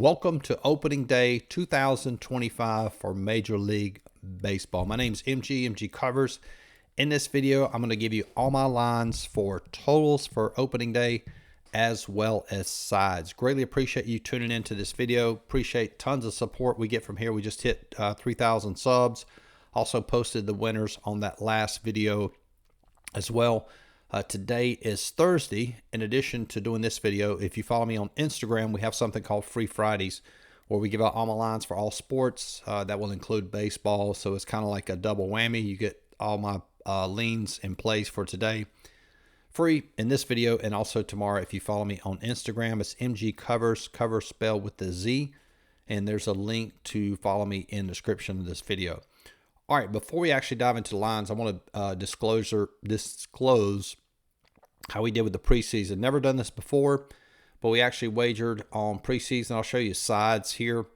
Welcome to opening day 2025 for Major League Baseball. My name is MGCovers. In this video, I'm going to give you all my lines for totals for opening day as well as sides. Greatly appreciate you tuning into this video. Appreciate tons of support we get from here. We just hit 3,000 subs. Also posted the winners on that last video as well. Today is Thursday. In addition to doing this video, if you follow me on Instagram, we have something called Free Fridays where we give out all my lines for all sports. That will include baseball, so it's kind of like a double whammy. You get all my leans in place for today free in this video, and also tomorrow if you follow me on Instagram. It's MGCovers, cover spelled with the Z, and there's a link to follow me in the description of this video. All right, before we actually dive into the lines, I want to disclose how we did with the preseason. Never done this before, but we actually wagered on preseason. I'll show you sides here.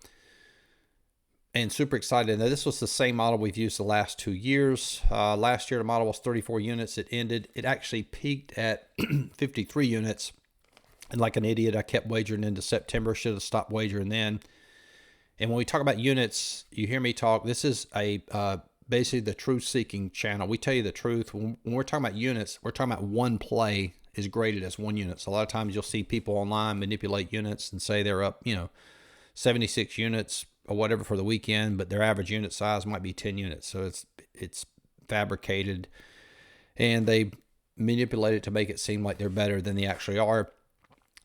And super excited. Now, this was the same model we've used the last 2 years. Last year, the model was 34 units. It actually peaked at 53 units. And like an idiot, I kept wagering into September. Should have stopped wagering then. And when we talk about units, you hear me talk. This is basically the truth-seeking channel. We tell you the truth. When we're talking about units, we're talking about one play is graded as 1 unit. So a lot of times you'll see people online manipulate units and say they're up, 76 units or whatever for the weekend, but their average unit size might be 10 units. So it's fabricated, and they manipulate it to make it seem like they're better than they actually are.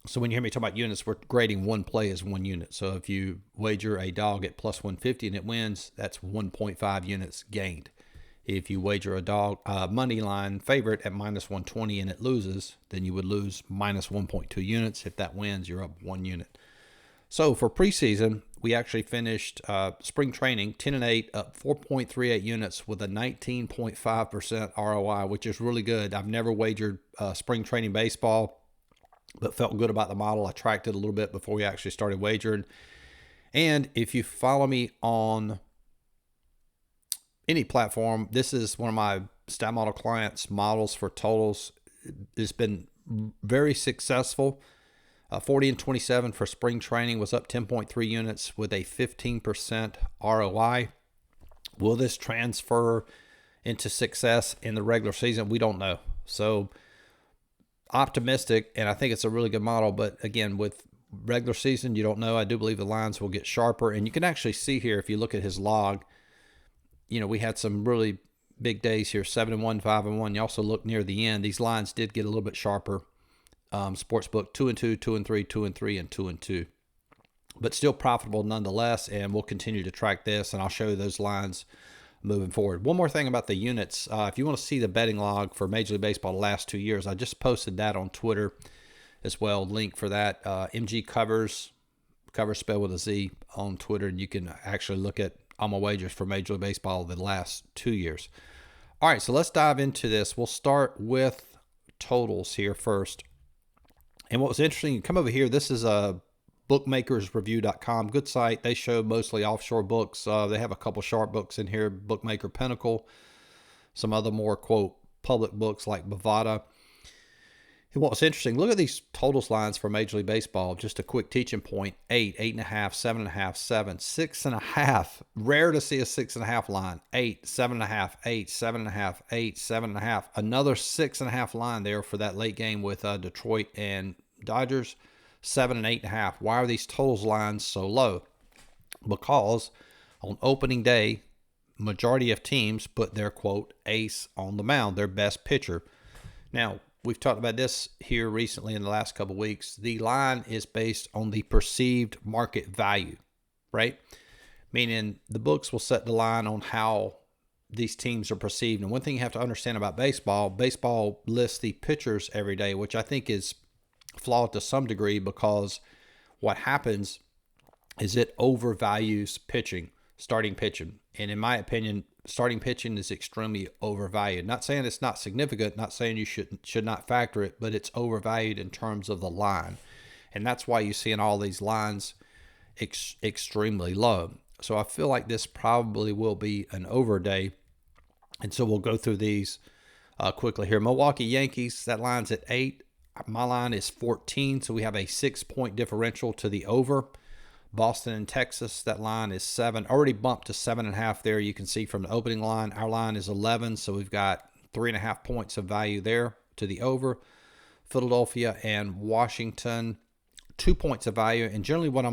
So when you hear me talk about units, we're grading one play as 1 unit. So if you wager a dog at plus 150 and it wins, that's 1.5 units gained. If you wager a dog money line favorite at minus 120 and it loses, then you would lose minus 1.2 units. If that wins, you're up 1 unit. So for preseason, we actually finished spring training 10-8, up 4.38 units with a 19.5% ROI, which is really good. I've never wagered spring training baseball, but felt good about the model. I tracked it a little bit before we actually started wagering. And if you follow me on any platform, this is one of my stat model clients' models for totals. It's been very successful. 40 and 27 for spring training was up 10.3 units with a 15% ROI. Will this transfer into success in the regular season? We don't know. So optimistic, and I think it's a really good model, but again, with regular season, you don't know. I do believe the lines will get sharper, and you can actually see here if you look at his log, we had some really big days here, 7-1, 5-1. You also look near the end, these lines did get a little bit sharper. Sportsbook 2-2, 2-3, 2-3, and 2-2, but still profitable nonetheless, and we'll continue to track this, and I'll show you those lines moving forward. One more thing about the units. If you want to see the betting log for Major League Baseball the last 2 years, I just posted that on Twitter as well. Link for that. MGCovers, cover spelled with a Z, on Twitter, and you can actually look at all my wagers for Major League Baseball the last 2 years. All right, so let's dive into this. We'll start with totals here first. And what was interesting, you come over here, this is a bookmakersreview.com, good site. They show mostly offshore books. They have a couple sharp books in here, Bookmaker Pinnacle, some other more, quote, public books like Bovada. And what's interesting, look at these totals lines for Major League Baseball. Just a quick teaching point: 8, 8.5, 7.5, 7, 6.5. Rare to see a 6.5 line. 8, 7.5, 8, 7.5, 8, 7.5. Another 6.5 line there for that late game with Detroit and Dodgers. 7 and 8.5. Why are these totals lines so low? Because on opening day, majority of teams put their, quote, ace on the mound, their best pitcher. Now, we've talked about this here recently in the last couple of weeks. The line is based on the perceived market value, right? Meaning the books will set the line on how these teams are perceived. And one thing you have to understand about baseball lists the pitchers every day, which I think is flawed to some degree, because what happens is it overvalues starting pitching. And in my opinion, starting pitching is extremely overvalued. Not saying it's not significant, not saying you should not factor it, but it's overvalued in terms of the line. And that's why you see in all these lines extremely low. So I feel like this probably will be an over day. And so we'll go through these quickly here. Milwaukee Yankees, that line's at 8. My line is 14, so we have a 6-point differential to the over. Boston and Texas, that line is 7. Already bumped to 7.5 there. You can see from the opening line, our line is 11. So we've got 3.5 points of value there to the over. Philadelphia and Washington, 2 points of value. And generally what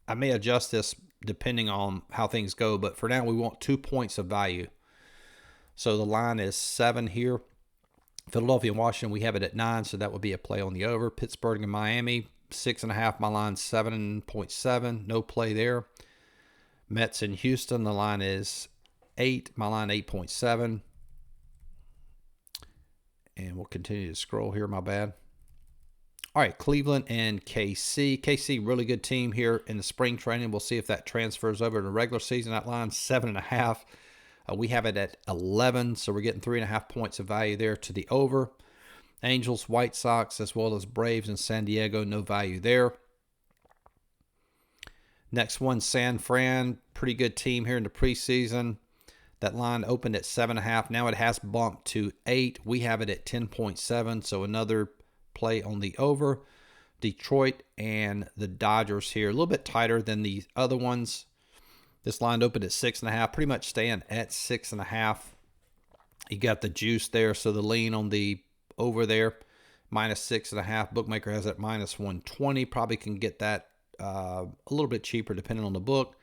I may adjust this depending on how things go, but for now we want 2 points of value. So the line is 7 here. Philadelphia and Washington, we have it at 9, so that would be a play on the over. Pittsburgh and Miami, 6.5. My line 7.7. No play there. Mets in Houston, the line is 8. My line 8.7. And we'll continue to scroll here. My bad. All right, Cleveland and KC. KC, really good team here in the spring training. We'll see if that transfers over to the regular season. That line 7.5. We have it at 11, so we're getting 3.5 points of value there to the over. Angels, White Sox, as well as Braves and San Diego, no value there. Next one, San Fran, pretty good team here in the preseason. That line opened at 7.5. Now it has bumped to 8. We have it at 10.7, so another play on the over. Detroit and the Dodgers here, a little bit tighter than the other ones. This line opened at 6.5, pretty much staying at 6.5. You got the juice there, so the lean on the over there, -6.5. Bookmaker has it -120. Probably can get that a little bit cheaper depending on the book.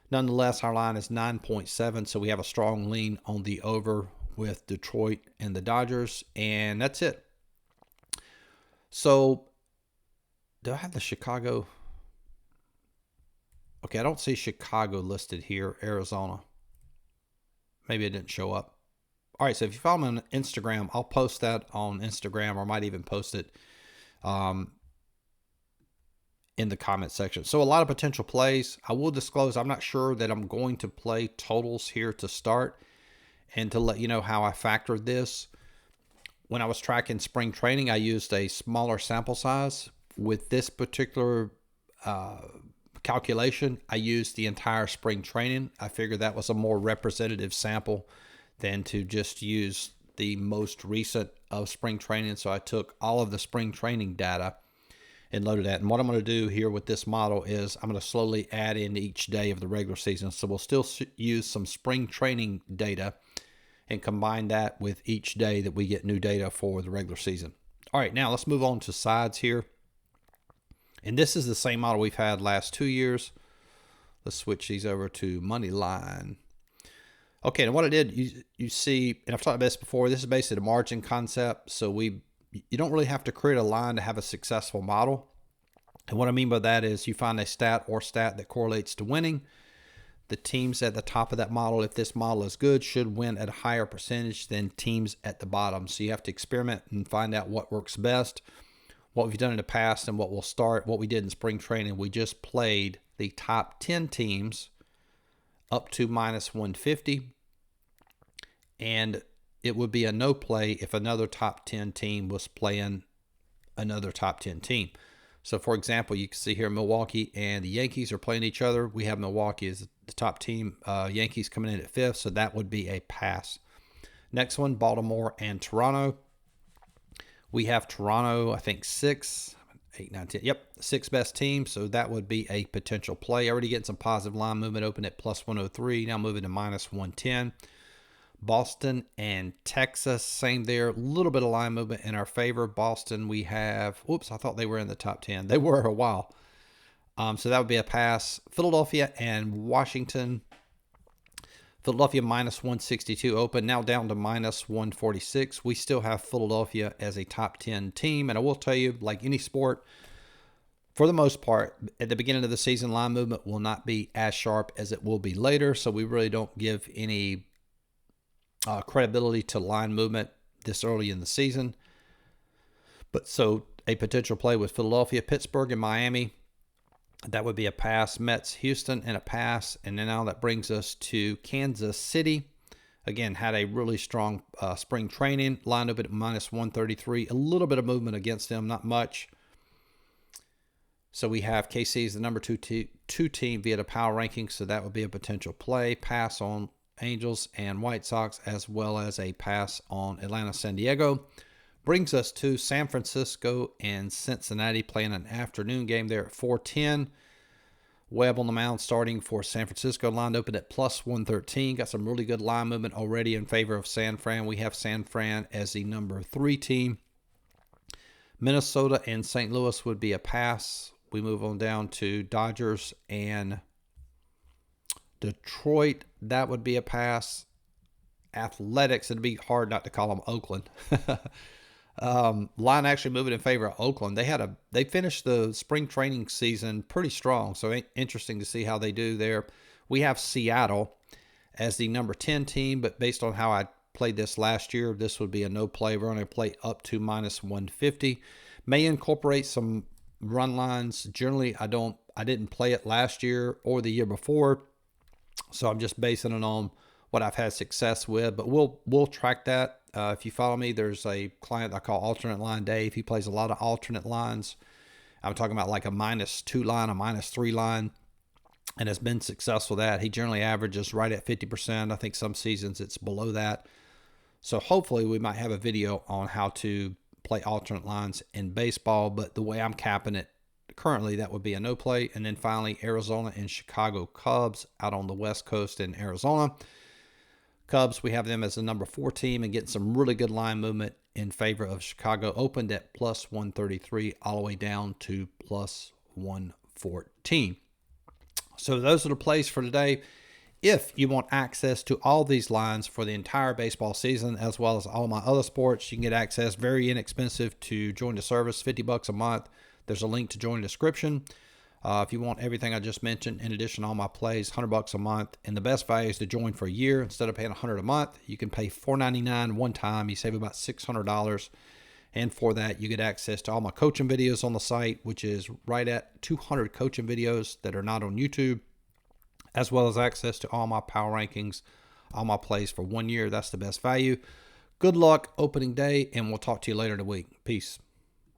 Nonetheless, our line is 9.7, so we have a strong lean on the over with Detroit and the Dodgers, and that's it. So, do I have the Chicago? Okay, I don't see Chicago listed here. Arizona. Maybe it didn't show up. All right, so if you follow me on Instagram, I'll post that on Instagram, or I might even post it in the comment section. So a lot of potential plays. I will disclose I'm not sure that I'm going to play totals here to start, and to let you know how I factored this. When I was tracking spring training, I used a smaller sample size. With this particular calculation, I used the entire spring training. I figured that was a more representative sample than to just use the most recent of spring training. So I took all of the spring training data and loaded that. And what I'm going to do here with this model is I'm going to slowly add in each day of the regular season. So we'll still use some spring training data and combine that with each day that we get new data for the regular season. All right, now let's move on to sides here. And this is the same model we've had last 2 years. Let's switch these over to money line. Okay, and what I did, you see, and I've talked about this before, this is basically the margin concept. So you don't really have to create a line to have a successful model. And what I mean by that is you find a stat that correlates to winning. The teams at the top of that model, if this model is good, should win at a higher percentage than teams at the bottom. So you have to experiment and find out what works best, what we've done in the past, and what we'll start. What we did in spring training, we just played the top 10 teams up to -150. And it would be a no play if another top 10 team was playing another top 10 team. So, for example, you can see here Milwaukee and the Yankees are playing each other. We have Milwaukee as the top team, Yankees coming in at 5th, so that would be a pass. Next one, Baltimore and Toronto. We have Toronto, I think 6, 8, 9, 10. Yep, 6th best team, so that would be a potential play. Already getting some positive line movement, open at +103, now moving to -110. Boston and Texas, same there. A little bit of line movement in our favor. Boston, we have, whoops, I thought they were in the top 10. They were a while. So that would be a pass. Philadelphia and Washington. Philadelphia -162 open, now down to -146. We still have Philadelphia as a top 10 team. And I will tell you, like any sport, for the most part, at the beginning of the season, line movement will not be as sharp as it will be later. So we really don't give any credibility to line movement this early in the season. But so a potential play with Philadelphia, Pittsburgh, and Miami, that would be a pass. Mets, Houston, and a pass. And then now that brings us to Kansas City. Again, had a really strong spring training, lined up at -133. A little bit of movement against them, not much. So we have KC as the number two team via the power ranking, so that would be a potential play. Pass on Angels and White Sox, as well as a pass on Atlanta, San Diego. Brings us to San Francisco and Cincinnati, playing an afternoon game there at 4:10. Webb on the mound starting for San Francisco. Line open at plus 113. Got some really good line movement already in favor of San Fran. We have San Fran as the number 3 team. Minnesota and St. Louis would be a pass. We move on down to Dodgers and Detroit. That would be a pass. Athletics, it'd be hard not to call them Oakland. Line actually moving in favor of Oakland. They finished the spring training season pretty strong, so interesting to see how they do there. We have Seattle as the number 10 team, but based on how I played this last year, this would be a no play. We're going to play up to minus 150. May incorporate some run lines. Generally, I didn't play it last year or the year before, so I'm just basing it on what I've had success with, but we'll track that. If you follow me, there's a client I call Alternate Line Dave. He plays a lot of alternate lines. I'm talking about like a -2 line, a -3 line, and has been successful with that. He generally averages right at 50%. I think some seasons it's below that. So hopefully we might have a video on how to play alternate lines in baseball, but the way I'm capping it currently, that would be a no play. And then finally, Arizona and Chicago Cubs out on the West Coast in Arizona. Cubs, we have them as the number 4 team and getting some really good line movement in favor of Chicago. Opened at plus 133 all the way down to plus 114. So those are the plays for today. If you want access to all these lines for the entire baseball season, as well as all my other sports, you can get access very inexpensive to join the service, $50 a month. There's a link to join the description. If you want everything I just mentioned, in addition to all my plays, $100 a month. And the best value is to join for a year. Instead of paying $100 a month, you can pay $4.99 one time. You save about $600. And for that, you get access to all my coaching videos on the site, which is right at 200 coaching videos that are not on YouTube, as well as access to all my power rankings, all my plays for 1 year. That's the best value. Good luck opening day, and we'll talk to you later in the week. Peace.